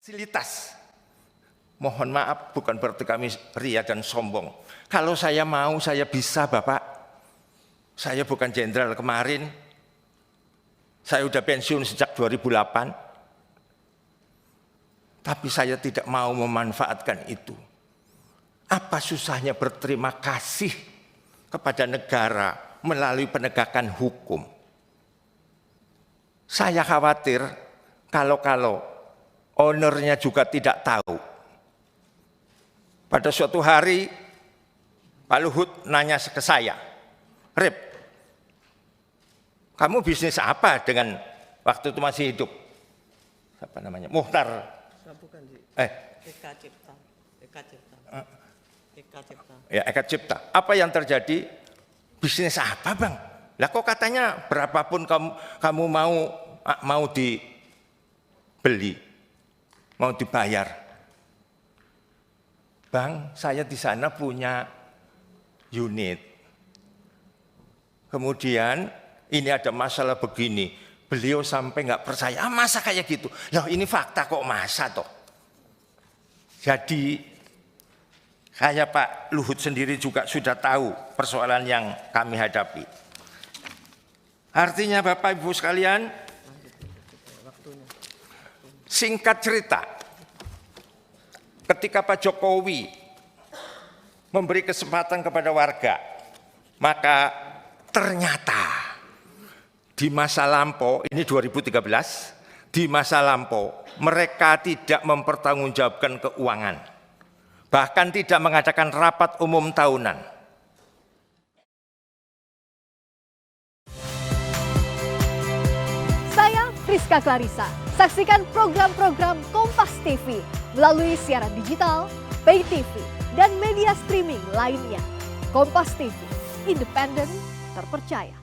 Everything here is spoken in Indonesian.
fasilitas. Mohon maaf, bukan berarti kami ria dan sombong. Kalau saya mau, saya bisa, Bapak. Saya bukan jenderal kemarin. Saya udah pensiun sejak 2008. Tapi saya tidak mau memanfaatkan itu. Apa susahnya berterima kasih kepada negara melalui penegakan hukum? Saya khawatir kalau ownernya juga tidak tahu. Pada suatu hari Pak Luhut nanya ke saya, Rip, kamu bisnis apa dengan waktu itu masih hidup? Apa namanya? Muhtar. Bukan, Eka Cipta. Ya, Eka Cipta. Apa yang terjadi? Bisnis apa, Bang? Lah kok katanya berapapun kamu mau dibeli, mau dibayar. Bang, saya di sana punya unit. Kemudian ini ada masalah begini. Beliau sampai nggak percaya. Masa kayak gitu? Loh, ini fakta kok, masa toh? Jadi kayak Pak Luhut sendiri juga sudah tahu persoalan yang kami hadapi. Artinya Bapak Ibu sekalian, singkat cerita, ketika Pak Jokowi memberi kesempatan kepada warga, maka ternyata di masa lampau, ini 2013, di masa lampau mereka tidak mempertanggungjawabkan keuangan, bahkan tidak mengadakan rapat umum tahunan. Saya Friska Clarissa. Saksikan program-program Kompas TV melalui siaran digital, pay TV, dan media streaming lainnya. Kompas TV, independen, terpercaya.